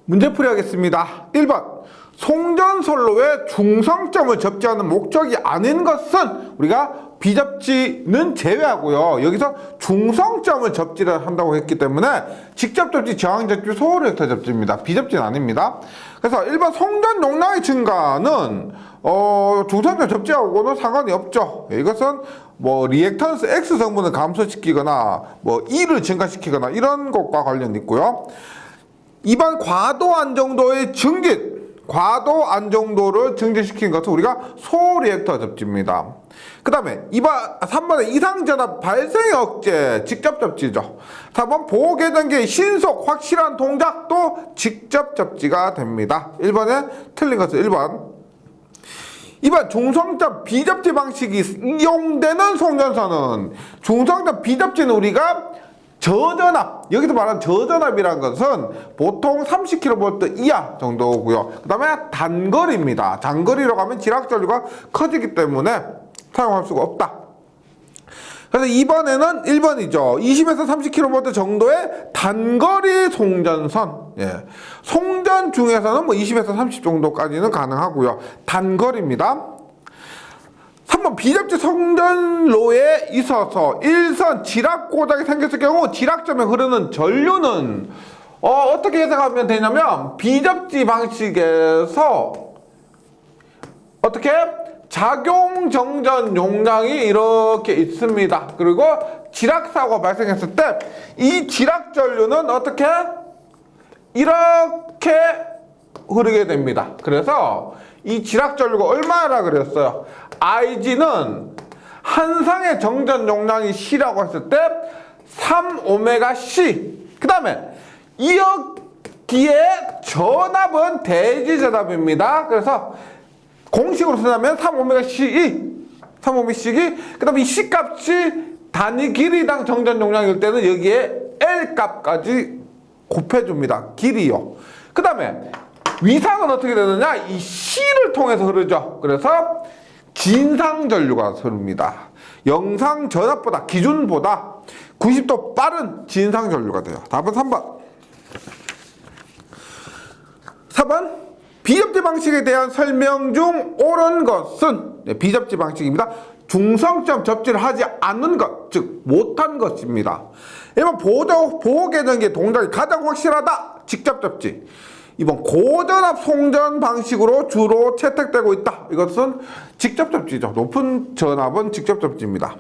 문제풀이 하겠습니다. 1번 송전선로의 중성점을 접지하는 목적이 아닌 것은 우리가 비접지는 제외하고요. 여기서 중성점을 접지를 한다고 했기 때문에 직접 접지, 저항 접지, 소호리액터 접지입니다. 비접지는 아닙니다. 그래서 1번 송전 용량의 증가는 중성점 접지하고는 상관이 없죠. 이것은 뭐 리액턴스 X 성분을 감소시키거나 뭐 E를 증가시키거나 이런 것과 관련이 있고요. 2번 과도 안정도의 증진, 과도 안정도를 증진시키는 것은 우리가 소리액터 접지입니다. 그 다음에 3번은 이상전압 발생의 억제, 직접 접지죠. 4번 보호계전기의 신속 확실한 동작도 직접 접지가 됩니다. 1번에 틀린 것은 1번. 2번 중성점 비접지 방식이 이용되는 송전선은, 중성점 비접지는 우리가 저전압, 여기서 말하는 저전압이라는 것은 보통 30kV 이하 정도고요. 그 다음에 단거리입니다. 장거리로 가면 지락전류가 커지기 때문에 사용할 수가 없다. 그래서 2번에는 1번이죠. 20에서 30kV 정도의 단거리 송전선. 예. 송전 중에서는 뭐 20에서 30 정도까지는 가능하고요. 단거리입니다. 3번 비접지 송전로에 있어서 일선 지락 고장이 생겼을 경우 지락점에 흐르는 전류는 어떻게 해석하면 되냐면, 비접지 방식에서 어떻게 작용 정전 용량이 이렇게 있습니다. 그리고 지락 사고가 발생했을 때 이 지락 전류는 어떻게 이렇게 흐르게 됩니다. 그래서 이 지락 전류가 얼마나 그랬어요? IG는 한 상의 정전 용량이 C라고 했을 때 3ωC. 그 다음에 여기에 전압은 대지전압입니다. 그래서 공식으로 쓰자면 3ωCE. 그 다음에 이 C 값이 단위 길이당 정전 용량일 때는 여기에 L 값까지 곱해줍니다. 길이요. 그 다음에 위상은 어떻게 되느냐? 이 C를 통해서 흐르죠. 그래서 진상전류가 흐릅니다. 영상 전압보다, 기준보다 90도 빠른 진상전류가 돼요. 답은 3번. 4번 비접지 방식에 대한 설명 중 옳은 것은, 비접지 방식입니다. 중성점 접지를 하지 않는 것, 즉 못한 것입니다. 1번 보호계전기의 동작이 가장 확실하다. 직접 접지. 2번 고전압 송전 방식으로 주로 채택되고 있다. 이것은 직접 접지죠. 높은 전압은 직접 접지입니다.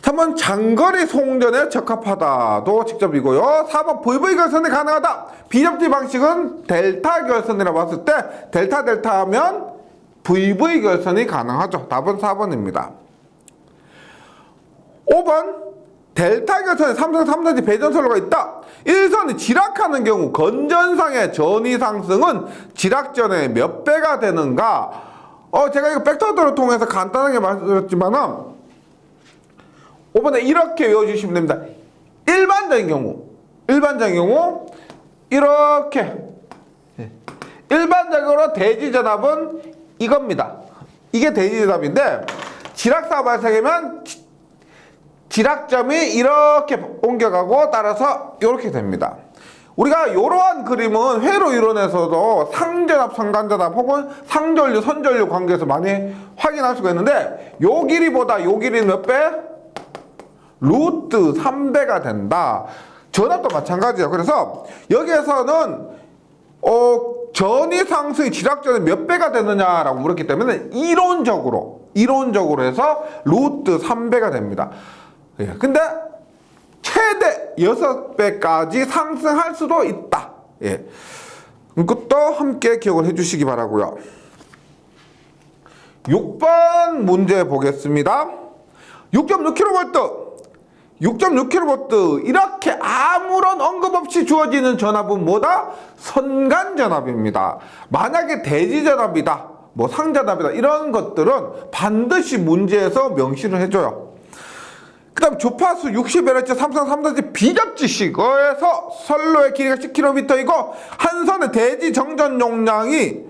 3번 장거리 송전에 적합하다도 직접이고요. 4번 VV 결선이 가능하다. 비접지 방식은 델타 결선이라고 봤을 때 델타 하면 VV 결선이 가능하죠. 답은 4번입니다. 5번 델타 결선에 삼성 3단지 배전선로가 있다. 1선이 지락하는 경우 건전상의 전위 상승은 지락전의 몇 배가 되는가? 제가 이거 벡터도를 통해서 간단하게 말씀드렸지만은 5번에 이렇게 외워주시면 됩니다. 일반적인 경우 이렇게, 일반적으로 대지전압은 이겁니다. 이게 대지전압인데 지락사가 발생하면 지락점이 이렇게 옮겨가고 따라서 이렇게 됩니다. 우리가 이러한 그림은 회로 이론에서도 상전압, 상간전압 혹은 상전류, 선전류 관계에서 많이 확인할 수가 있는데, 요 길이보다 요 길이는 몇 배? 루트 3배가 된다. 전압도 마찬가지예요. 그래서 여기에서는 전위 상승의 지락전이 몇 배가 되느냐라고 물었기 때문에 이론적으로 해서 루트 3배가 됩니다. 근데 최대 6배까지 상승할 수도 있다. 이것도 함께 기억을 해주시기 바라고요. 6번 문제 보겠습니다. 6.6kV 이렇게 아무런 언급 없이 주어지는 전압은 뭐다? 선간전압입니다. 만약에 대지전압이다, 뭐 상전압이다, 이런 것들은 반드시 문제에서 명시를 해줘요. 그 다음 주파수 60Hz 삼성 3단지 비접지식에서 선로의 길이가 10km이고 한 선의 대지 정전 용량이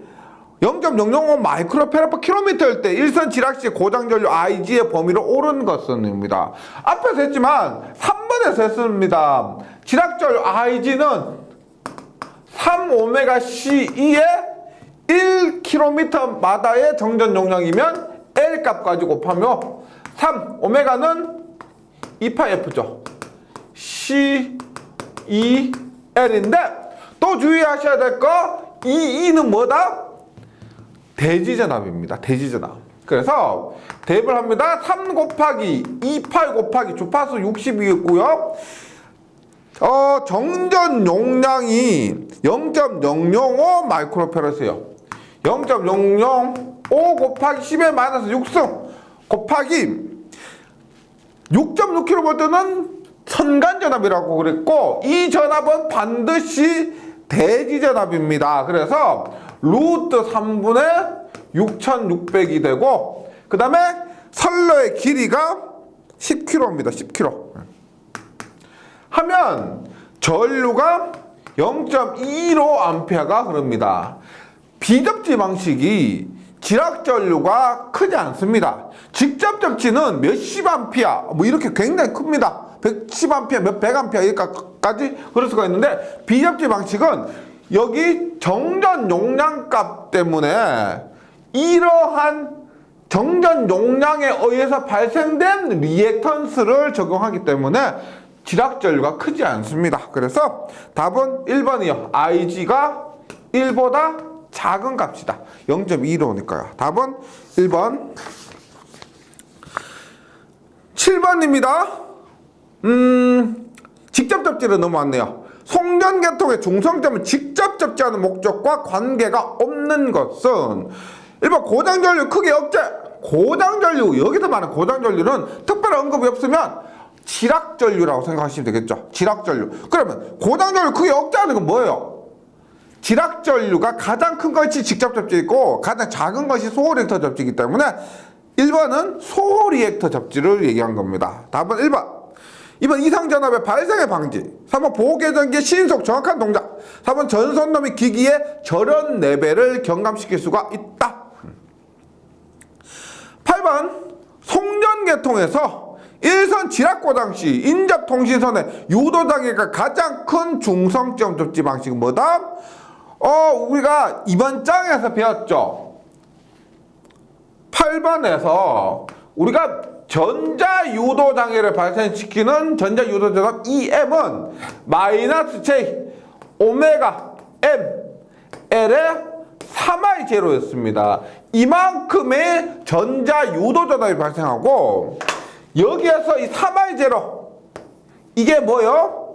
0.005 마이크로페라퍼킬로미터일 때 일선 지락시 고장전류 IG의 범위로 옳은 것은입니다. 앞에서 했지만 3번에서 했습니다. 지락전류 IG는 3오메가 C2의 1km마다의 정전 용량이면 L 값 가지고 곱하며 3오메가는 2파이F죠. C2L인데 또 주의하셔야 될 거, 이 2는 뭐다? 대지전압입니다. 대지전압. 그래서 대입을 합니다. 3 곱하기 2파이 곱하기 주파수 60이고요. 정전 용량이 0.005 마이크로페럿이에요. 0.005 곱하기 10의 마이너스 6승 곱하기 6.6kV는 선간전압이라고 그랬고, 이 전압은 반드시 대지전압입니다. 그래서 루트 3분의 6600이 되고, 그 다음에 선로의 길이가 10km입니다. 10km. 하면 전류가 0.25A가 흐릅니다. 비접지 방식이 지락 전류가 크지 않습니다. 직접 접지는 몇십 암피아, 뭐 이렇게 굉장히 큽니다. 110 암피아, 몇 100 암피아 여기까지 흐를 수가 있는데, 비접지 방식은 여기 정전 용량 값 때문에 이러한 정전 용량에 의해서 발생된 리액턴스를 적용하기 때문에 지락 전류가 크지 않습니다. 그래서 답은 1번이요. IG가 1보다 작은 값이다. 0.2로니까요. 답은 1번. 7번입니다. 직접 접지를 넘어왔네요. 송전계통의 중성점을 직접 접지하는 목적과 관계가 없는 것은 1번 고장전류 크기 억제. 고장전류, 여기서 말하는 고장전류는 특별한 언급이 없으면 지락전류라고 생각하시면 되겠죠. 지락전류. 그러면 고장전류 크기 억제하는 건 뭐예요? 지락전류가 가장 큰 것이 직접 접지이고 가장 작은 것이 소호리액터 접지이기 때문에 1번은 소호리액터 접지를 얘기한 겁니다. 답은 1번. 2번 이상전압의 발생의 방지. 3번 보호계전기의 신속 정확한 동작. 4번 전선도 및 기기의 절연 레벨을 경감시킬 수가 있다. 8번 송전계통에서 일선 지락고장 시 인접통신선의 유도장애가 가장 큰 중성점 접지 방식은 뭐다? 우리가 이번 장에서 배웠죠. 8번에서 우리가 전자유도장애를 발생시키는 전자유도전압 EM은 마이너스 J 오메가 M L의 3I 제로였습니다. 이만큼의 전자유도전압이 발생하고, 여기에서 이 3I 제로, 이게 뭐요?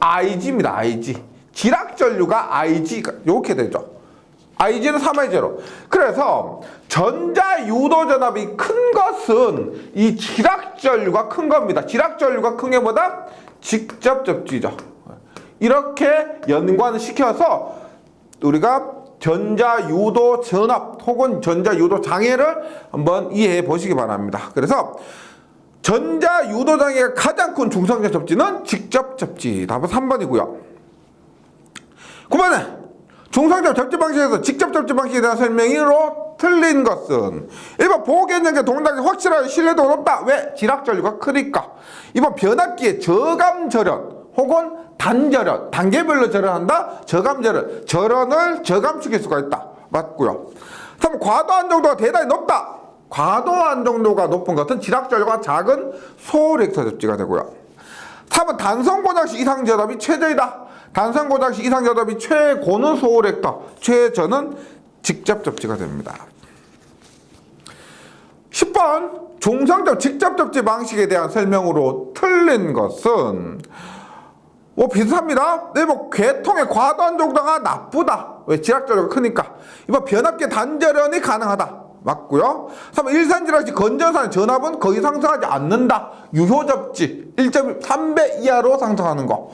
IG입니다. IG. 지락전류가 IG가 이렇게 되죠. IG는 3I 제로. 그래서 전자유도전압이 큰 것은 이 지락전류가 큰 겁니다. 지락전류가 큰 게 뭐다? 직접 접지죠. 이렇게 연관을 시켜서 우리가 전자유도 전압 혹은 전자유도 장애를 한번 이해해 보시기 바랍니다. 그래서 전자유도 장애가 가장 큰 중성적 접지는 직접 접지. 답은 3번이고요. 9번에 중성적 접지 방식에서 직접 접지 방식에 대한 설명으로 틀린 것은 1번 보호계전기의 동작이 확실하게 신뢰도가 높다. 왜? 지락전류가 크니까. 2번 변압기의 저감절연 혹은 단절연, 단계별로 절연한다. 저감절연, 절연을 저감시킬 수가 있다. 맞고요. 3번 과도한 정도가 대단히 높다. 과도한 정도가 높은 것은 지락전류가 작은 소리액터 접지가 되고요. 3번 단선고장시 이상전압이 최저이다. 단선고장시 이상전압이 최고는 소리액터, 최저는 직접 접지가 됩니다. 10번 중성적 직접 접지 방식에 대한 설명으로 틀린 것은 비슷합니다. 1번 괴통의 과도한 정도가 나쁘다. 왜? 지락전류가 크니까. 2번 변압기 단절연이 가능하다. 맞고요. 3번 일산지락시 건전산의 전압은 거의 상승하지 않는다. 유효접지 1.3배 이하로 상승하는 거.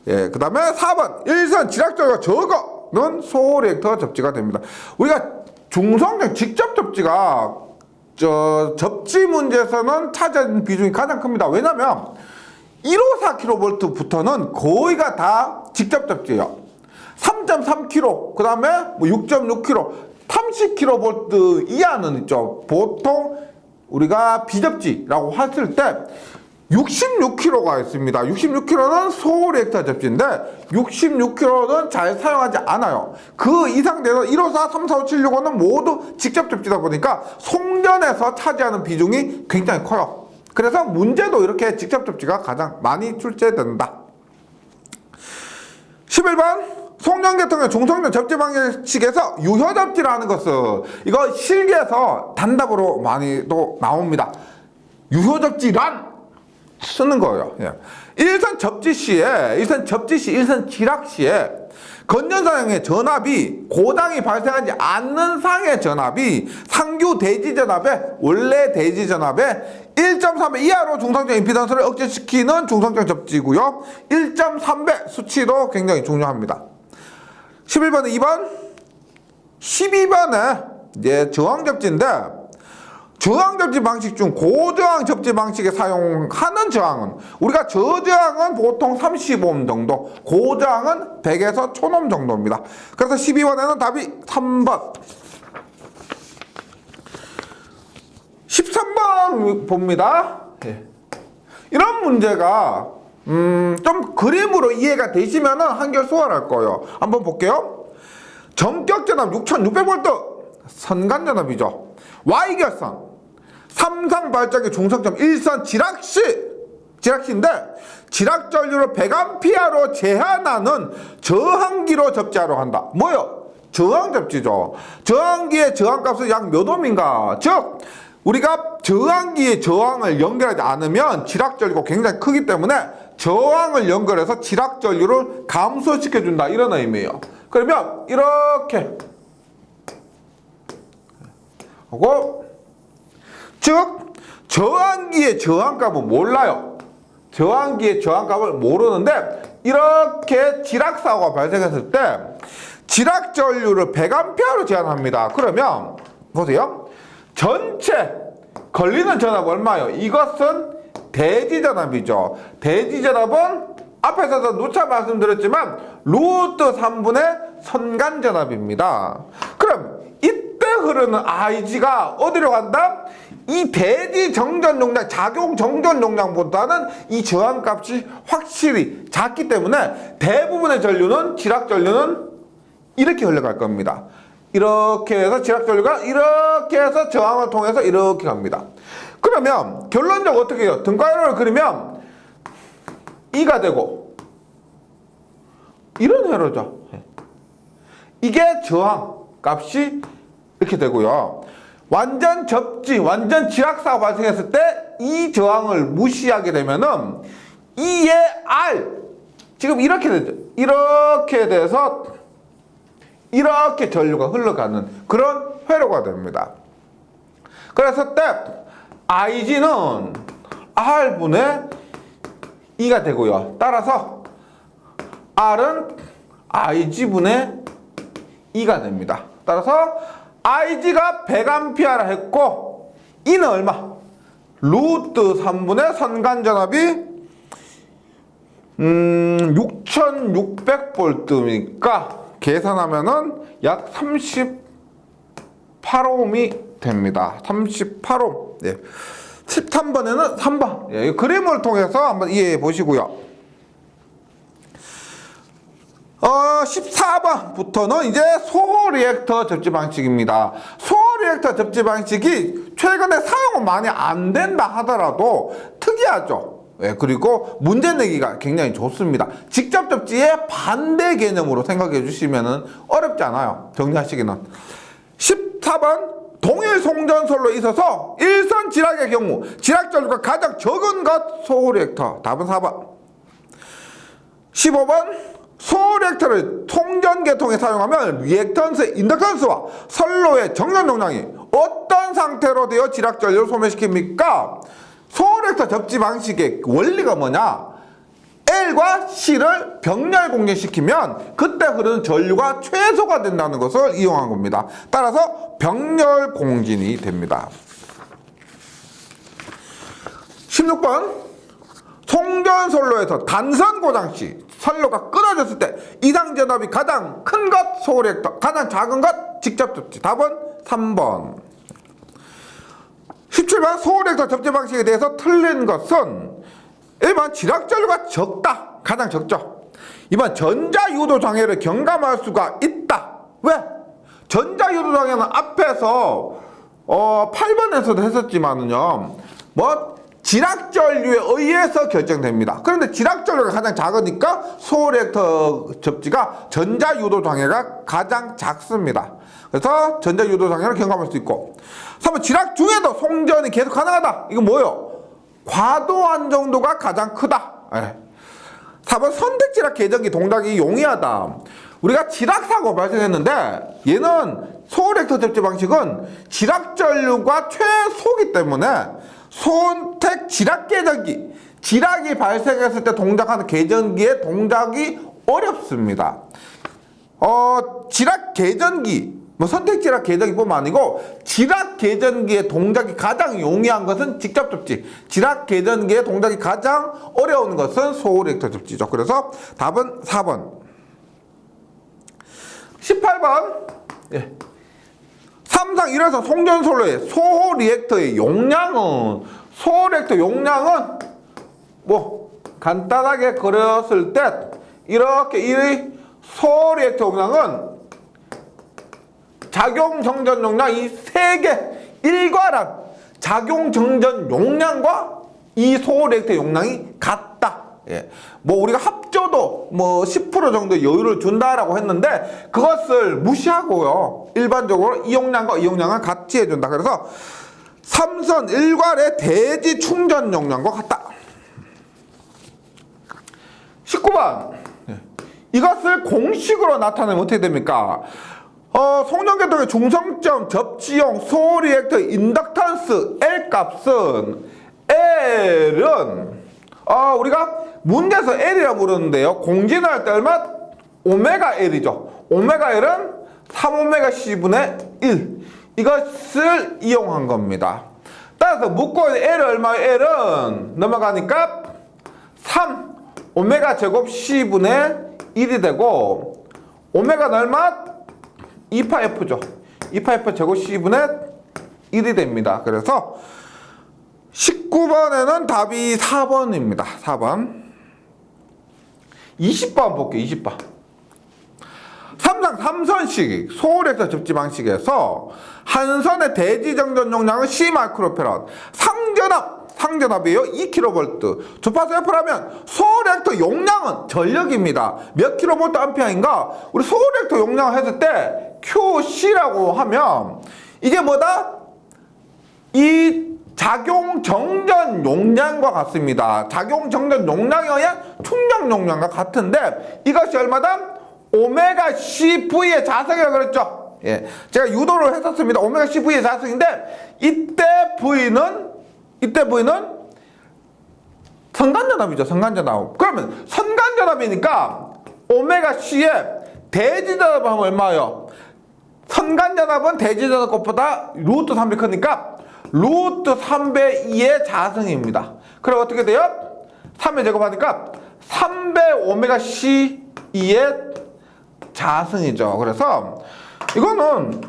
예, 그 다음에 4번 일산 지락전류가 적어는 소리액터 접지가 됩니다. 우리가 중성적 직접 접지가 접지 문제에서는 차지하는 비중이 가장 큽니다. 왜냐면 154kV부터는 거의가 다 직접 접지예요. 3.3kV, 그 다음에 6.6kV, 30kV 이하는 있죠. 보통 우리가 비접지라고 했을 때 66kg가 있습니다. 66kg는 소리액터 접지인데 66kg는 잘 사용하지 않아요. 그 이상 돼서 154, 345, 765는 모두 직접 접지다 보니까 송전에서 차지하는 비중이 굉장히 커요. 그래서 문제도 이렇게 직접 접지가 가장 많이 출제된다. 11번 송전계통의 중성전 접지 방식에서 유효 접지라는 것은 이거 실기에서 단답으로 많이 또 나옵니다. 유효 접지란 쓰는 거예요. 예. 일선 접지 시에, 일선 지락 시에 건전상의 전압이 고장이 발생하지 않는 상의 전압이 상규 대지 전압의 원래 대지 전압의 1.3배 이하로 중성적 임피던스를 억제시키는 중성적 접지고요. 1.3배 수치도 굉장히 중요합니다. 11번은 2번, 12번에 이제 저항 접지인데 저항 접지 방식 중 고저항 접지 방식에 사용하는 저항은 우리가 저저항은 보통 30옴 정도, 고저항은 100에서 1000옴 정도입니다. 그래서 12번에는 답이 3번. 13번 봅니다. 이런 문제가 좀 그림으로 이해가 되시면은 한결 수월할 거예요. 한번 볼게요. 전격 전압 6600V 선간전압이죠. Y결선 삼상 발전기 중성점 1선 지락시인데 지락 전류를 100A로 제한하는 저항기로 접지하려 한다. 뭐요? 저항 접지죠. 저항기의 저항값은 약 몇 옴인가? 즉 우리가 저항기의 저항을 연결하지 않으면 지락 전류가 굉장히 크기 때문에 저항을 연결해서 지락 전류를 감소시켜준다 이런 의미예요. 그러면 이렇게 하고 즉 저항기의 저항값은 몰라요. 저항기의 저항값을 모르는데 이렇게 지락사고가 발생했을 때 지락 전류를 100A로 제한합니다. 그러면 보세요. 전체 걸리는 전압 얼마요? 이것은 대지전압이죠. 대지전압은 앞에서도 누차 말씀드렸지만 루트 3분의 선간전압입니다. 그럼 이때 흐르는 IG가 어디로 간다? 이 대지 정전 용량, 작용 정전 용량보다는 이 저항값이 확실히 작기 때문에 대부분의 전류는 지락 전류는 이렇게 흘러갈 겁니다. 이렇게 해서 지락 전류가 이렇게 해서 저항을 통해서 이렇게 갑니다. 그러면 결론적으로 어떻게 해요? 등가로를 그리면 E가 되고 이런 회로죠. 이게 저항 값이 이렇게 되고요. 완전 접지, 완전 지락사가 발생했을 때 이 저항을 무시하게 되면은 E의 R 지금 이렇게 되죠. 이렇게 돼서 이렇게 전류가 흘러가는 그런 회로가 됩니다. 그래서 때 IG는 R분의 E가 되고요. 따라서 R은 IG분의 E가 됩니다. 따라서 IG가 100A라 했고 E는 얼마? 루트 3분의 선간전압이 6600V니까 계산하면은 약 38옴이 됩니다. 38옴. 예. 13번에는 3번. 예, 그림을 통해서 한번 이해해 보시고요. 14번부터는 이제 소리액터 접지 방식입니다. 소리액터 접지 방식이 최근에 사용은 많이 안 된다 하더라도 특이하죠. 예, 그리고 문제 내기가 굉장히 좋습니다. 직접 접지의 반대 개념으로 생각해 주시면 어렵지 않아요. 정리하시기는. 14번 동일 송전솔로 있어서 일선 지락의 경우 지락 전류가 가장 적은 것 소리액터. 답은 4번. 15번 소리액터를 송전계통에 사용하면 리액턴스, 인덕턴스와 선로의 정전 용량이 어떤 상태로 되어 지락 전류를 소멸시킵니까? 소리액터 접지 방식의 원리가 뭐냐? L과 C를 병렬 공전시키면 그때 흐르는 전류가 최소가 된다는 것을 이용한 겁니다. 따라서 병렬 공진이 됩니다. 16번 송전선로에서 단선 고장 시 선로가 끊어졌을 때 이상 전압이 가장 큰 것 소리액터, 가장 작은 것 직접 접지. 답은 3번. 17번 소리액터 접지 방식에 대해서 틀린 것은 1번 지락전류가 적다. 가장 적죠. 2번 전자유도장애를 경감할 수가 있다. 왜? 전자유도장애는 앞에서 8번에서도 했었지만은요, 뭐 지락전류에 의해서 결정됩니다. 그런데 지락전류가 가장 작으니까 소호리액터 접지가 전자유도장애가 가장 작습니다. 그래서 전자유도장애를 경감할 수 있고, 3번 지락 중에도 송전이 계속 가능하다. 이건 뭐예요? 과도한 정도가 가장 크다. 4번 선택지락 계전기 동작이 용이하다. 우리가 지락사고 발생했는데 얘는 소호리액터 접지 방식은 지락전류가 최소기 때문에 선택 지락 계전기, 지락이 발생했을 때 동작하는 계전기의 동작이 어렵습니다. 지락 계전기, 뭐 선택 지락 계전기뿐만 아니고 지락 계전기의 동작이 가장 용이한 것은 직접 접지, 지락 계전기의 동작이 가장 어려운 것은 소호리액터 접지죠. 그래서 답은 4번. 18번. 예. 3상 1에서 송전솔로의 소호리액터의 용량은, 소호리액터 용량은 뭐 간단하게 그렸을 때 이렇게 이 소호리액터 용량은 작용정전 용량 이 세 개 일괄한 작용정전 용량과 이 소호리액터 용량이 같다. 예. 뭐 우리가 합쳐도 뭐 10% 정도 여유를 준다라고 했는데 그것을 무시하고요. 일반적으로 이 용량과 이 용량을 같이 해준다. 그래서 삼선 일괄의 대지 충전 용량과 같다. 19번. 이것을 공식으로 나타내면 어떻게 됩니까? 송전계통의 중성점 접지용 소호리액터 인덕턴스 L 값은 L은 우리가 문제에서 L이라고 부르는데요. 공진을 할 때 얼마? 오메가 L이죠. 오메가 L은 3오메가 C분의 1. 이것을 이용한 겁니다. 따라서 묶고 있는 L은 얼마예요? L은 넘어가니까 3 오메가 제곱 C분의 1이 되고, 오메가는 얼마? 2파F죠. 2파F 제곱 C분의 1이 됩니다. 그래서 19번에는 답이 4번입니다. 4번. 20번 볼게요. 20번. 3상 3선식 소호리액터 접지 방식에서 한 선의 대지정전 용량은 10마이크로페라드. 상전압이에요. 2kV. 주파수 F라면 소호리액터 용량은 전력입니다. 몇 kV 암페어인가? 우리 소호리액터 용량을 했을 때 QC라고 하면 이게 뭐다? 이 작용정전 용량과 같습니다. 작용정전 용량에 의한 충전 용량과 같은데 이것이 얼마다? 오메가 CV의 자성이라고 그랬죠. 예, 제가 유도를 했었습니다. 오메가 CV의 자성인데 이때 V는 선간전압이죠. 선간전압. 그러면 선간전압이니까 오메가 C의 대지전압은 얼마예요? 선간전압은 대지전압 곱보다 루트 3배 크니까 루트 3배 2의 자성입니다. 그럼 어떻게 돼요? 3의 제곱하니까 3배 오메가 C 2의 자성이죠. 그래서 이거는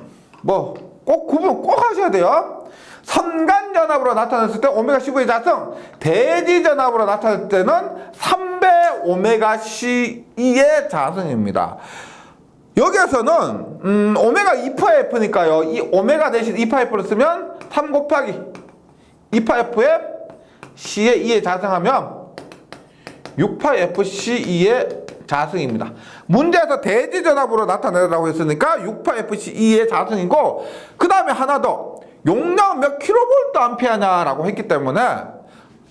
뭐 꼭 구분 꼭 하셔야 돼요. 선간전압으로 나타났을 때 오메가 C9의 자성, 대지전압으로 나타날 때는 3배 오메가 C2의 자성입니다. 여기에서는 오메가 2파F니까요. 이 오메가 대신 2파F를 쓰면 3 곱하기 2파F의 C의 2의 자성하면 6파FC2의 자성입니다. 문제에서 대지전압으로 나타내라고 했으니까 6파FC2의 자성이고, 그 다음에 하나 더 용량 몇 킬로볼트 암페어냐라고 했기 때문에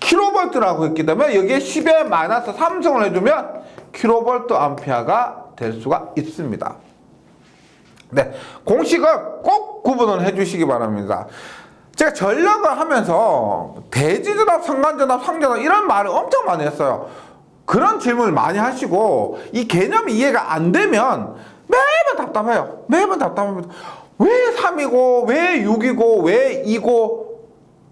킬로볼트라고 했기 때문에 여기에 10의 마이너스 3승을 해주면 킬로볼트 암페어가 될 수가 있습니다. 네, 공식을 꼭 구분을 해주시기 바랍니다. 제가 전력을 하면서 대지전압, 선간전압, 상전압 이런 말을 엄청 많이 했어요. 그런 질문을 많이 하시고 이 개념이 이해가 안 되면 매번 답답해요. 매번 답답합니다. 왜 3이고 왜 6이고 왜 2고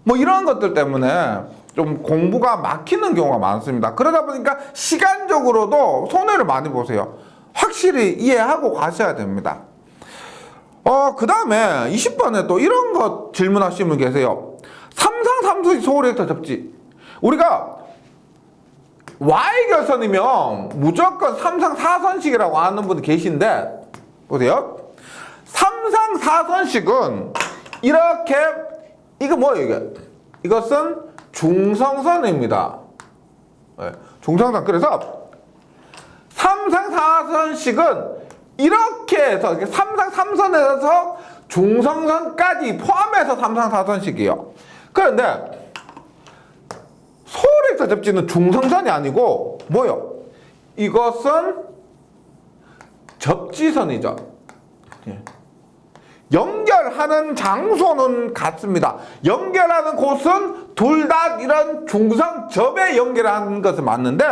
뭐 이런 것들 때문에 좀 공부가 막히는 경우가 많습니다. 그러다 보니까 시간적으로도 손해를 많이 보세요. 확실히 이해하고 가셔야 됩니다. 그 다음에 20번에 또 이런 거 질문하시는 분 계세요. 3상 3수의 소호리액터 접지. 우리가 Y결선이면 무조건 3상 4선식이라고 하는 분이 계신데, 보세요. 3상 4선식은 이렇게, 이거 뭐예요, 이게? 이것은 중성선입니다. 네, 중성선. 그래서 3상 4선식은 이렇게 해서 3상 3선에서 중성선까지 포함해서 3상 4선식이에요. 그런데 소호렉터 접지는 중성선이 아니고 뭐요? 이것은 접지선이죠. 예. 연결하는 장소는 같습니다. 연결하는 곳은 둘 다 이런 중성접에 연결하는 것은 맞는데,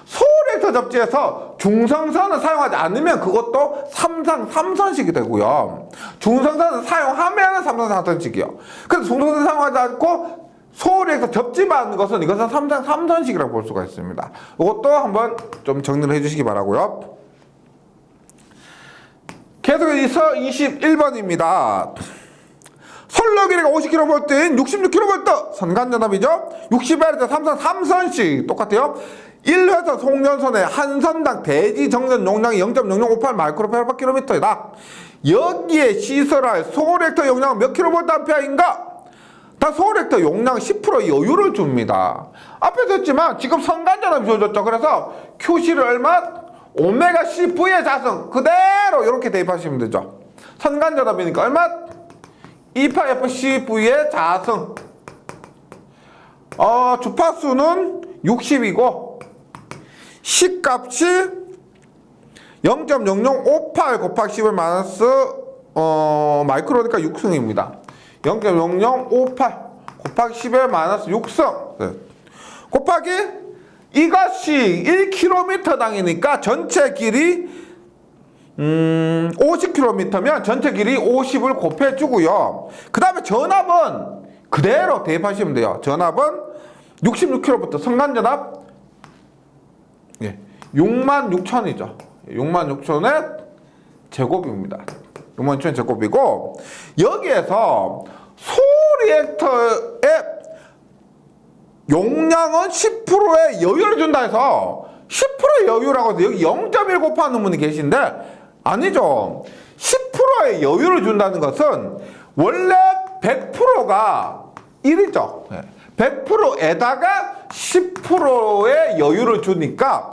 소호렉터 접지에서 중성선을 사용하지 않으면 그것도 3상 3선식이 되고요. 중성선을 사용하면 3상 4선식이요. 그래서 중성선을 사용하지 않고 소호렉터 접지만 하는 것은 이것은 3상 3선식이라고 볼 수가 있습니다. 이것도 한번 좀 정리를 해주시기 바라고요. 계속해서 21번입니다. 선로 길이가 50kV인 66kV 선간전압이죠. 60Hz 3선 3선씩 똑같아요. 1회선 송전선의 한 선당 대지 정전 용량이 0.0058 마이크로페라키로미터이다. 여기에 시설할 소호렉터 용량은 몇 kVA인가? 다 소호렉터 용량 10%의 여유를 줍니다. 앞에서 했지만 지금 선간전압이 주어졌죠. 그래서 QC를 얼마? 오메가 CV의 자성 그대로 이렇게 대입하시면 되죠. 선간전압이니까 얼마? 2파F CV의 자성. 주파수는 60이고 C값이 0.0058 곱하기 10을 마이너스 마이크로니까 6승입니다. 0.0058 곱하기 10의 마이너스 6승. 네. 곱하기 이것이 1km당이니까 전체 길이 50km면 전체 길이 50을 곱해주고요. 그 다음에 전압은 그대로 대입하시면 돼요. 전압은 66km부터 선간전압 66,000이죠. 66,000의 제곱입니다. 66,000 제곱이고, 여기에서 소리액터의 용량은 10%의 여유를 준다 해서 10%의 여유라고 해서 여기 0.1 곱하는 분이 계신데, 아니죠. 10%의 여유를 준다는 것은 원래 100%가 1이죠. 100%에다가 10%의 여유를 주니까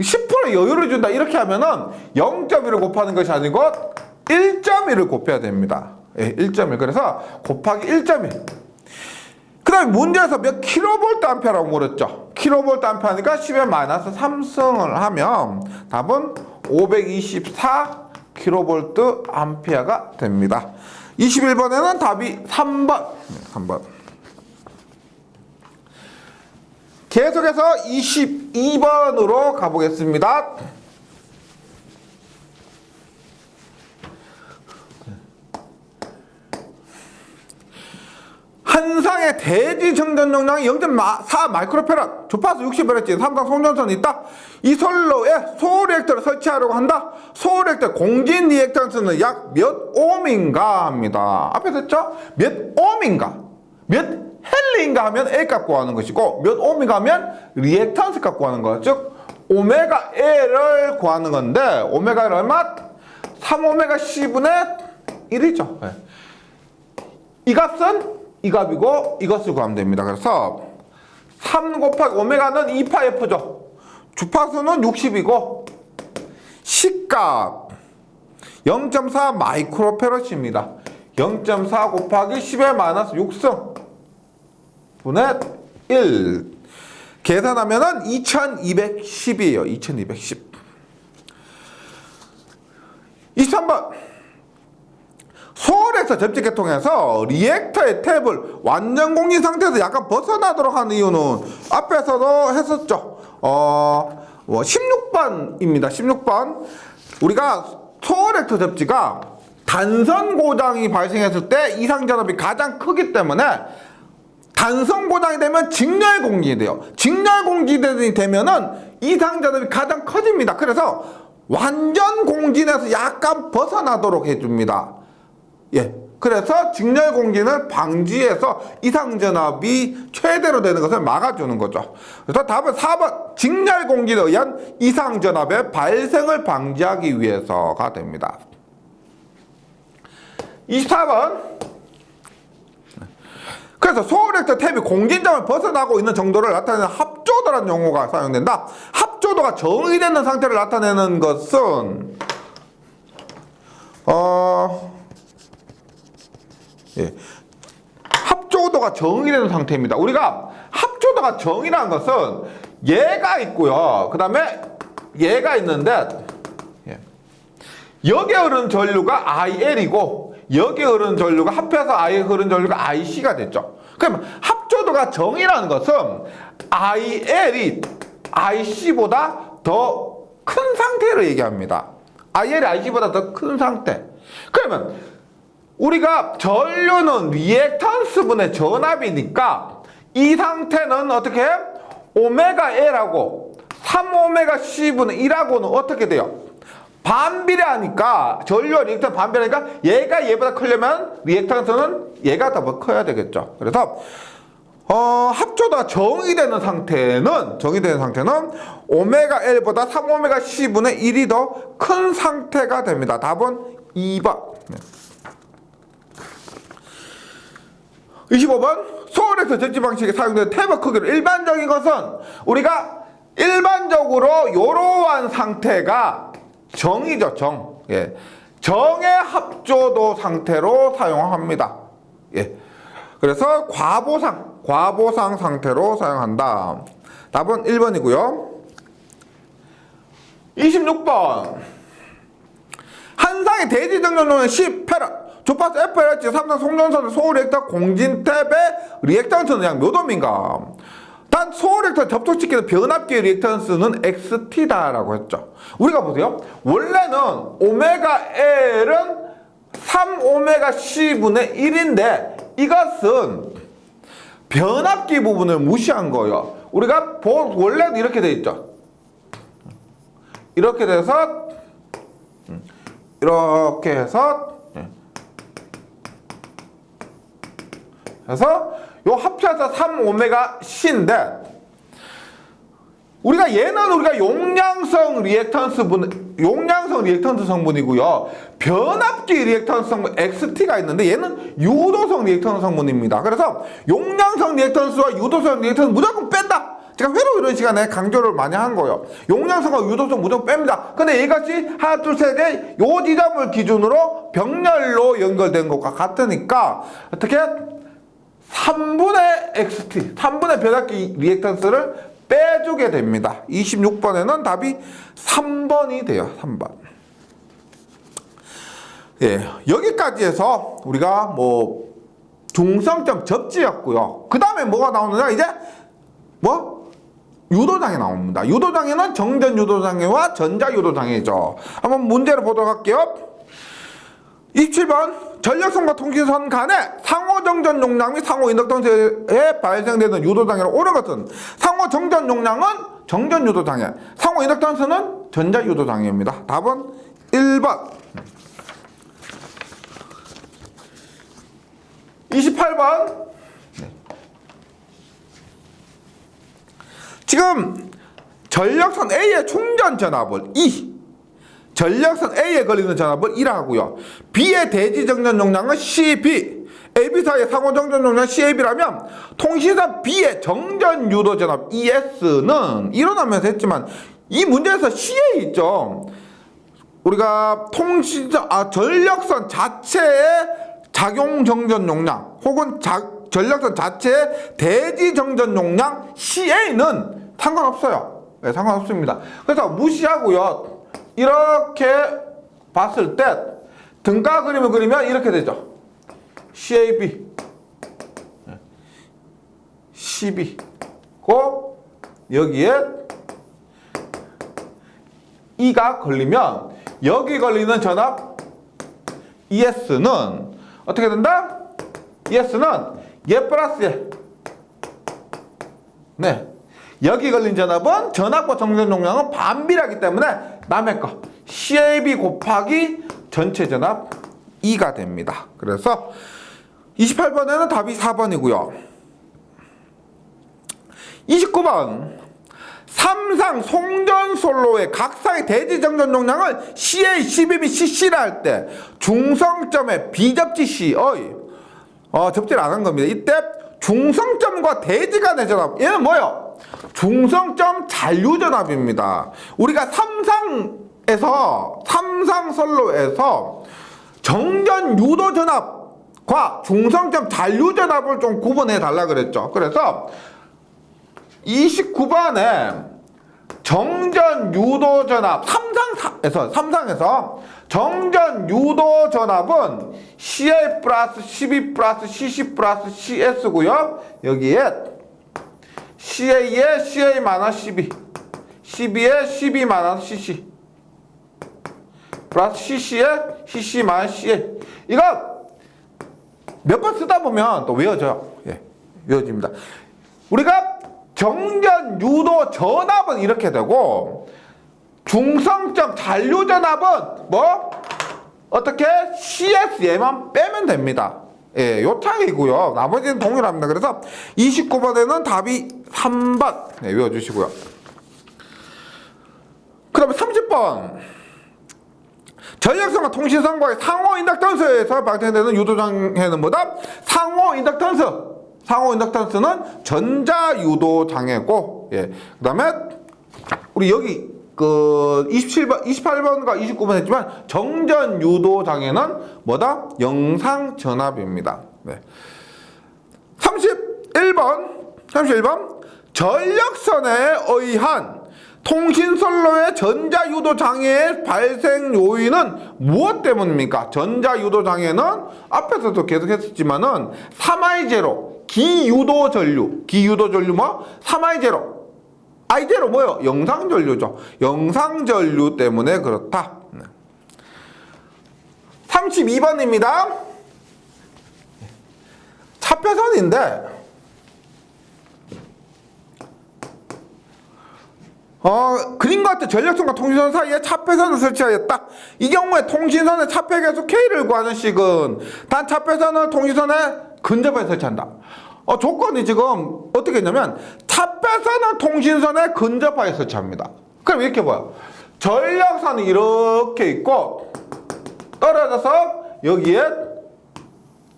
10%의 여유를 준다 이렇게 하면은 0.1을 곱하는 것이 아니고 1.1을 곱해야 됩니다. 1.1. 그래서 곱하기 1.1. 그 다음에 문제에서 몇 kVA라고 물었죠. kVA 하니까 10의 마이너스 3승을 하면 답은 524 kVA 됩니다. 21번에는 답이 3번. 3번. 계속해서 22번으로 가보겠습니다. 한 상의 대지 정전 용량이 0.4 마이크로페라, 주파수 60Hz 3상 송전선이 있다. 이 선로에 소호렉터를 설치하려고 한다. 소호렉터 공진 리액턴스는 약 몇 옴인가 합니다. 앞에서 했죠? 몇 옴인가, 몇 헬리인가 하면 A 값 구하는 것이고, 몇 옴인가 하면 리액턴스 값 구하는 거. 즉 오메가 L을 구하는 건데, 오메가 L 얼마? 3오메가 C분의 1이죠. 이 값은 이 값이고 이것을 구하면 됩니다. 그래서 3 곱하기 오메가는 2파F죠. 주파수는 60이고 C값 0.4 마이크로페럿입니다. 0.4 곱하기 10의 마이너스 6승 분의 1 계산하면은 2210이에요. 2210. 23번. 소호렉터 접지계 통해서 리액터의 탭을 완전 공기 상태에서 약간 벗어나도록 하는 이유는 앞에서도 했었죠. 16번입니다. 16번. 우리가 소호렉터 접지가 단선 고장이 발생했을 때 이상전압이 가장 크기 때문에 단선 고장이 되면 직렬 공진이 돼요. 직렬 공진이 되면은 이상전압이 가장 커집니다. 그래서 완전 공진에서 약간 벗어나도록 해줍니다. 예, 그래서 직렬 공기를 방지해서 이상전압이 최대로 되는 것을 막아주는 거죠. 그래서 답은 4번 직렬 공기에 의한 이상전압의 발생을 방지하기 위해서가 됩니다. 24번 그래서 소호렉터 탭이 공진점을 벗어나고 있는 정도를 나타내는 합조도라는 용어가 사용된다. 합조도가 정의되는 상태를 나타내는 것은 합조도가 정의되는 상태입니다. 우리가 합조도가 정의라는 것은 얘가 있고요. 그 다음에 얘가 있는데 여기에 흐르는 전류가 IL이고 여기에 흐르는 전류가 합해서 I에 흐르는 전류가 IC가 됐죠. 그러면 합조도가 정의라는 것은 IL이 IC보다 더 큰 상태를 얘기합니다. IL이 IC보다 더 큰 상태. 그러면 우리가 전류는 리액턴스분의 전압이니까 이 상태는 어떻게 해? 오메가 L하고 3오메가 C분의 1하고는 어떻게 돼요? 반비례하니까 전류와 리액턴스 반비례하니까 얘가 얘보다 크려면 리액턴스는 얘가 더 커야 되겠죠. 그래서 합조도가 정의되는 상태는 오메가 L보다 3오메가 C분의 1이 더 큰 상태가 됩니다. 답은 2번. 25번 소호렉터 적지 방식에 사용되는 탭의 크기로 일반적인 것은 우리가 일반적으로 이러한 상태가 정이죠. 정의 합조도 상태로 사용합니다. 그래서 과보상 상태로 사용한다. 답은 1번이고요. 26번 한 쌍의 대지정전용은 10페라 주파수 FLH 3단 송전선의 소호렉터 공진탭의 리액턴스는 약 몇 옴인가? 단 소호렉터 접촉시키는 변압기의 리액턴스는 XT다라고 했죠. 우리가 보세요. 원래는 오메가 L은 3오메가 C분의 1인데 이것은 변압기 부분을 무시한 거예요. 우리가 원래는 이렇게 돼 있죠. 이렇게 돼서 이렇게 해서 요 합쳐서 3오메가 C인데 우리가 용량성 리액턴스 성분이고요. 변압기 리액턴스 성분 XT가 있는데 얘는 유도성 리액턴스 성분입니다. 그래서 용량성 리액턴스와 유도성 리액턴스 무조건 뺀다. 제가 회로 이런 시간에 강조를 많이 한 거예요. 용량성과 유도성 무조건 뺍니다. 근데 이것이 하나, 둘, 셋, 넷 요 지점을 기준으로 병렬로 연결된 것과 같으니까 어떻게 3분의 XT, 3분의 변압기 리액턴스를 빼주게 됩니다. 26번에는 답이 3번이 돼요. 3번. 여기까지 해서 우리가 중성점 접지였고요. 그 다음에 뭐가 나오느냐? 이제 유도장애 나옵니다. 유도장애는 정전유도장애와 전자유도장애죠. 한번 문제를 보도록 할게요. 27번 전력선과 통신선 간의 상호정전 용량 및 상호 인덕턴스에 발생되는 유도장애로 옳은 것은 상호 정전 용량은 정전유도장애, 상호 인덕턴스는 전자유도장애입니다. 답은 1번. 28번 지금 전력선 A의 충전 전압을 2, 전력선 A에 걸리는 전압을 1하고요. B의 대지 정전 용량은 CB, AB 사이의 상호 정전 용량 CAB라면 통신선 B의 정전 유도 전압 ES는 일어나면서 했지만 이 문제에서 CA 있죠. 우리가 전력선 자체의 작용 정전 용량 혹은 전력선 자체의 대지 정전 용량 CA는 상관없어요. 상관없습니다. 그래서 무시하고요. 이렇게 봤을 때 등가 그림을 그리면 이렇게 되죠. CAB, CB 고 여기에 E가 걸리면 여기 걸리는 전압 ES는 어떻게 된다? ES는 얘 플러스 얘. 여기 걸린 전압은 전압과 정전 용량은 반비례하기 때문에 남의 거 CAB 곱하기 전체 전압 2가 됩니다. 그래서 28번에는 답이 4번이고요. 29번 삼상 송전솔로의 각상의 대지 정전 용량을 CA, CBB, CC라 할 때 중성점의 비접지 C의 접지를 안 한 겁니다. 이때 중성점과 대지 간의 전압, 얘는 뭐예요? 중성점 잔류전압입니다. 우리가 삼상솔로에서 정전 유도 전압과 중성점 잔류 전압을 좀 구분해 달라 그랬죠. 그래서 29번에 정전 유도 전압 삼상에서 정전 유도 전압은 CA 플러스 CB 플러스 CC 플러스 CS고요. 여기에 CA에 CA 마이너스 CB, CB에 CB 마이너스 CC 플러스 CC에 CC 마이너스 CA. 이거 몇 번 쓰다 보면 또 외워져요. 예, 외워집니다. 우리가 정전 유도 전압은 이렇게 되고 중성점 잔류 전압은 뭐 어떻게 CS 얘만 빼면 됩니다. 예, 요 차이고요. 나머지는 동일합니다. 그래서 29번에는 답이 3번 네, 외워주시고요. 그 다음에 30번 전력선과 통신선과의 상호 인덕턴스에서 발생되는 유도장애는 뭐다? 상호 인덕턴스는 전자유도장애고, 예. 그 다음에, 우리 여기, 28번과 29번 했지만, 정전유도장애는 뭐다? 영상전압입니다. 네. 31번. 전력선에 의한 통신선로의 전자유도장애의 발생 요인은 무엇 때문입니까? 전자유도장애는 앞에서도 계속 했었지만은 3I0 기유도전류 뭐? 3I0 I0 뭐요? 영상전류죠. 영상전류 때문에 그렇다. 32번입니다. 차폐선인데 그림과 같은 전력선과 통신선 사이에 차폐선을 설치하였다. 이 경우에 통신선의 차폐계수 K를 구하는 식은 단 차폐선을 통신선에 근접해 설치한다. 조건이 지금 어떻게 했냐면 차폐선을 통신선에 근접하여 설치합니다. 그럼 이렇게 봐요. 전력선이 이렇게 있고 떨어져서 여기에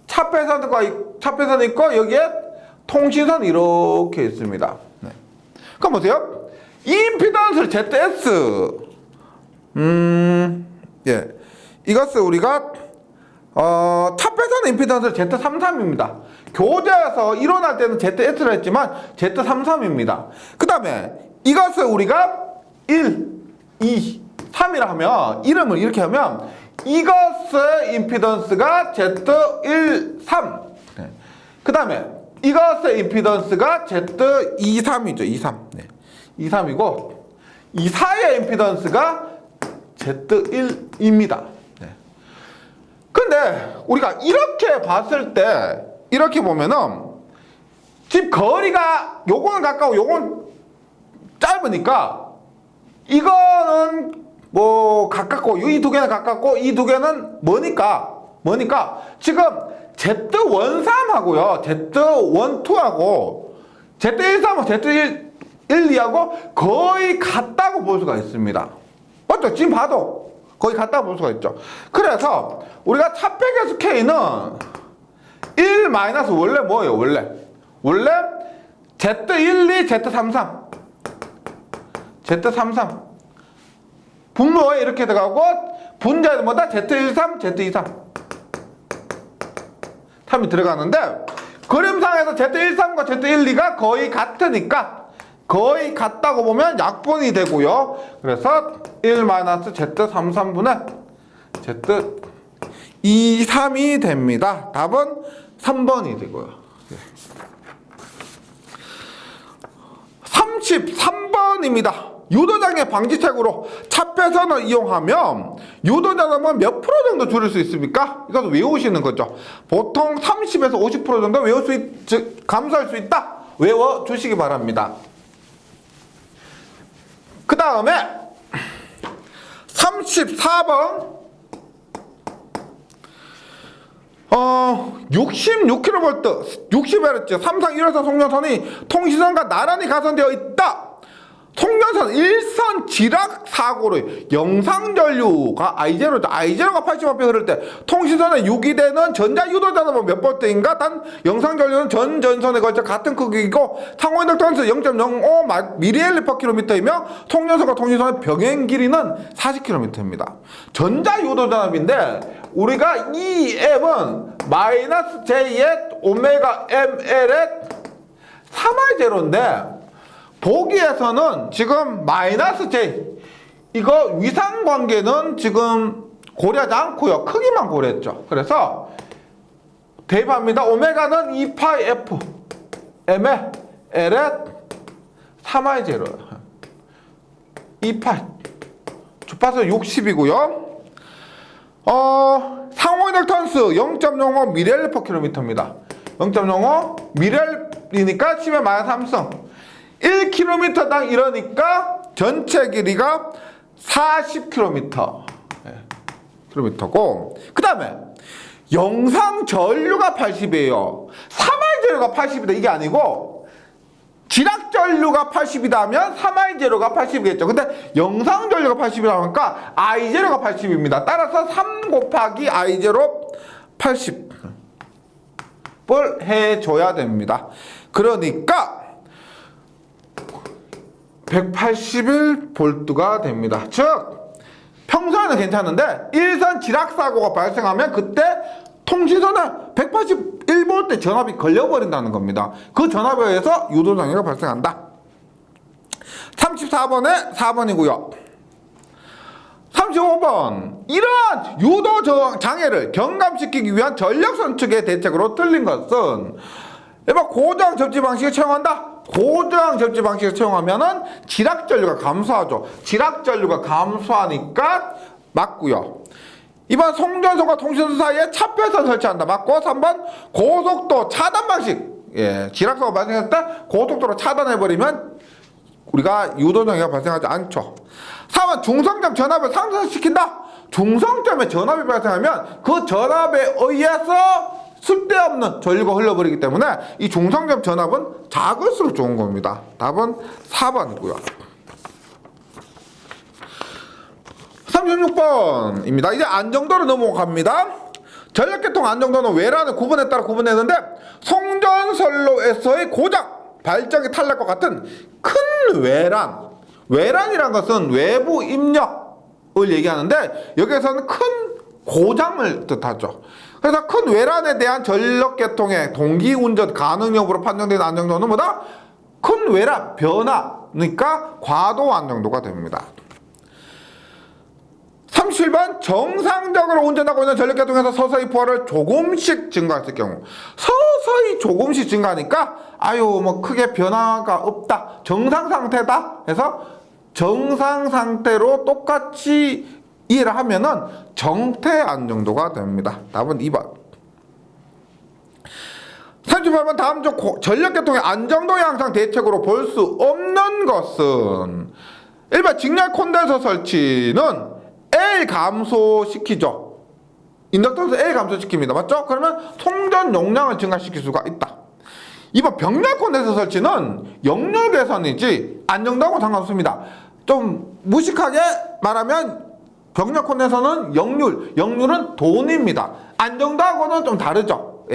차폐선이 있고 여기에 통신선이 이렇게 있습니다. 네. 그럼 보세요. 이 임피던스를 ZS 예, 이것을 우리가 차폐선 임피던스를 Z33입니다. 교재에서 일어날 때는 ZS를 했지만 Z33입니다. 그 다음에 이것을 우리가 1, 2, 3이라 하면 이름을 이렇게 하면 이것의 임피던스가 Z13 네. 그 다음에 이것의 임피던스가 Z23이죠. 23 네. 23이고 24의 임피던스가 Z1입니다. 네. 근데 우리가 이렇게 봤을 때 이렇게 보면은 집 거리가 요거는 가까워 요건 짧으니까 이거는 뭐 가깝고 이 두 개는 가깝고 이 두 개는 머니까 지금 Z13하고요 Z12하고 Z13하고 Z1 2하고 거의 같다고 볼 수가 있습니다. 맞죠? 지금 봐도 거의 같다고 볼 수가 있죠. 그래서 우리가 차폐계수 K는 1 마이너스 원래 뭐예요? 원래 Z12, Z33 분모에 이렇게 들어가고 분자에는 뭐다? Z13, Z23 3이 들어가는데 그림상에서 Z13과 Z12가 거의 같으니까 거의 같다고 보면 약분이 되고요. 그래서 1-Z33분의 Z23이 됩니다. 답은 3번이 되고요. 33번입니다. 유도장애 방지책으로 차폐선을 이용하면 유도전압은 몇 프로 정도 줄일 수 있습니까? 이것도 외우시는 거죠. 보통 30에서 50% 정도 감소할 수 있다. 외워주시기 바랍니다. 그 다음에 34번 66kV, 60Hz 삼성 1호선 송전선이 통신선과 나란히 가선되어 있다. 송전선 일선 지락 사고로 영상 전류가 I0죠. I0가 80A 흐를 때 통신선에 유기되는 전자 유도자는 몇 볼트인가? 단 영상 전류는 전 전선에 걸쳐 같은 크기이고 상호 인덕턴스 0.05mAh/km이며 송전선과 통신선의 병행 길이는 40km입니다. 전자 유도전압인데 우리가 이 M은 -J의 오메가 ML의 3I0인데 보기에서는 지금 -J 이거 위상관계는 지금 고려하지 않고요. 크기만 고려했죠. 그래서 대입합니다. 오메가는 2파이 F M의 L의 3I0 2파이 주파수 60이고요. 상호인덕턴스 0.05mAh/km입니다. 0.05mAh니까 10의 -3승 1km당 이러니까 전체 길이가 40km 고 그 다음에 영상 전류가 80이에요. 3I 전류가 80이다 이게 아니고 지락 전류가 80이다면 3I 제로가 80이겠죠. 근데 영상 전류가 80이라니까 I 제로가 80입니다. 따라서 3 곱하기 I 제로 80을 해줘야 됩니다. 그러니까 181V가 됩니다. 즉 평소에는 괜찮은데 일선 지락 사고가 발생하면 그때 통신선에 181V 전압이 걸려버린다는 겁니다. 그 전압에 의해서 유도장애가 발생한다. 34번에 4번이고요. 35번 이러한 유도장애를 경감시키기 위한 전력선축의 대책으로 틀린 것은 1번 고저항 접지 방식을 채용한다. 고저항 접지 방식을 채용하면은 지락전류가 감소하죠. 지락전류가 감소하니까 맞고요. 2번 송전선과 통신선 사이에 차폐선 설치한다. 맞고 3번 고속도 차단 방식. 지락사고 발생했을 때 고속도로 차단해버리면 우리가 유도장애가 발생하지 않죠. 4번 중성점 전압을 상승시킨다. 중성점에 전압이 발생하면 그 전압에 의해서 쓸데없는 전류가 흘러버리기 때문에 이 중성점 전압은 작을수록 좋은 겁니다. 답은 4번이고요. 36번입니다. 이제 안정도로 넘어갑니다. 전력계통 안정도는 외란의 구분에 따라 구분했는데 송전선로에서의 고장, 발전기 탈락과 같은 큰 외란이란 것은 외부 입력을 얘기하는데 여기에서는 큰 고장을 뜻하죠. 그래서 큰 외란에 대한 전력계통의 동기운전 가능 여부로 판정되는 안정도는 뭐다? 큰 외란, 변화니까 과도 안정도가 됩니다. 37번 정상적으로 운전하고 있는 전력계통에서 서서히 부하를 조금씩 증가했을 경우 서서히 조금씩 증가하니까 뭐 크게 변화가 없다 정상 상태다 해서 정상 상태로 똑같이 이해를 하면은 정태 안정도가 됩니다. 답은 2번. 38번 다음 중 전력계통의 안정도 향상 대책으로 볼 수 없는 것은 1번 직렬 콘덴서 설치는 L 감소시키죠. 인덕턴스 L 감소시킵니다. 맞죠? 그러면 송전 용량을 증가시킬 수가 있다. 2번 병렬 콘덴서 설치는 역률 개선이지 안정도하고 상관없습니다. 좀 무식하게 말하면 병렬 콘덴서는 역률은 돈입니다. 안정도하고는 좀 다르죠.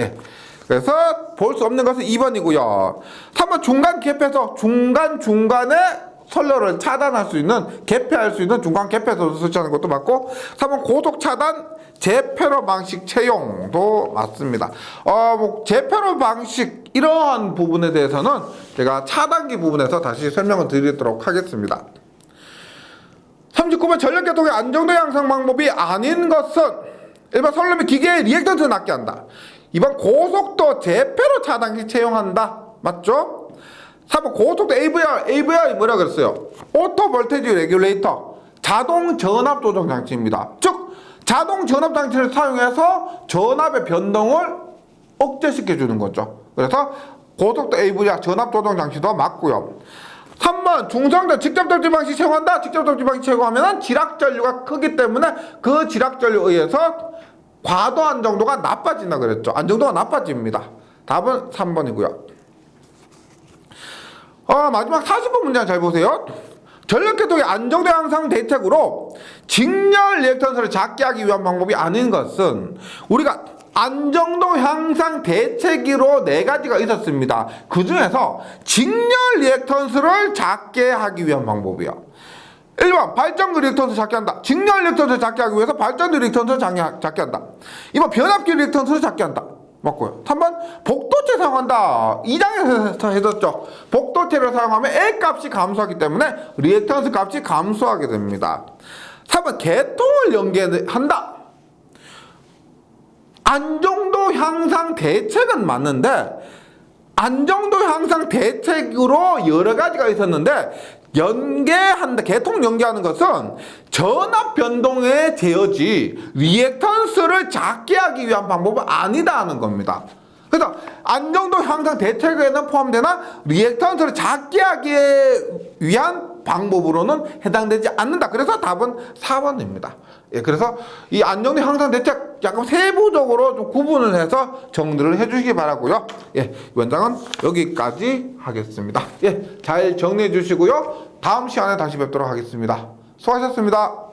그래서 볼 수 없는 것은 2번이고요. 3번 중간 개폐소 중간에 선로를 차단할 수 있는 개폐할 수 있는 중간 개폐소를 설치하는 것도 맞고 3번 고속 차단 재폐로 방식 채용도 맞습니다. 재폐로 방식 이러한 부분에 대해서는 제가 차단기 부분에서 다시 설명을 드리도록 하겠습니다. 39번 전력계통의 안정도 향상 방법이 아닌 것은 1번 선로 및 기계의 리액턴스를 낮게 한다. 2번 고속도 재폐로 차단기 채용한다. 맞죠? 3번 고속도 AVR 뭐라 그랬어요? 오토 볼테지 레귤레이터 자동 전압 조정 장치입니다. 즉 자동 전압 장치를 사용해서 전압의 변동을 억제시켜 주는 거죠. 그래서 고속도 AVR 전압 조정 장치도 맞고요. 3번 중성전 직접 접지 방식 채용한다. 직접 접지 방식 채용하면 지락 전류가 크기 때문에 그 지락 전류에 의해서 과도 안정도가 나빠진다 그랬죠. 안정도가 나빠집니다. 답은 3번이고요. 마지막 40번 문장 잘 보세요. 전력계통의 안정도 향상 대책으로 직렬 리액턴스를 작게 하기 위한 방법이 아닌 것은 우리가 안정도 향상 대책으로 4가지가 있었습니다. 그 중에서 직렬 리액턴스를 작게 하기 위한 방법이요. 1번 발전기 리액턴스 작게 한다. 직렬 리액턴스를 작게 하기 위해서 발전기 리액턴스를 작게 한다. 2번 변압기 리액턴스를 작게 한다. 맞고요. 3번 복도체 사용한다. 2장에서 했었죠. 복도체를 사용하면 L 값이 감소하기 때문에 리액턴스 값이 감소하게 됩니다. 4번 계통을 연계한다. 안정도 향상 대책은 맞는데 안정도 향상 대책으로 여러 가지가 있었는데 연계한다. 계통 연계하는 것은 전압 변동에 제어지 리액턴스를 작게 하기 위한 방법은 아니다 하는 겁니다. 그래서 안정도 향상 대책에는 포함되나 리액턴스를 작게 하기 위한 방법으로는 해당되지 않는다. 그래서 답은 4번입니다. 예, 그래서 이 안정도 향상 대책 약간 세부적으로 좀 구분을 해서 정리를 해주시기 바라고요. 예, 원장은 여기까지 하겠습니다. 예, 잘 정리해 주시고요. 다음 시간에 다시 뵙도록 하겠습니다. 수고하셨습니다.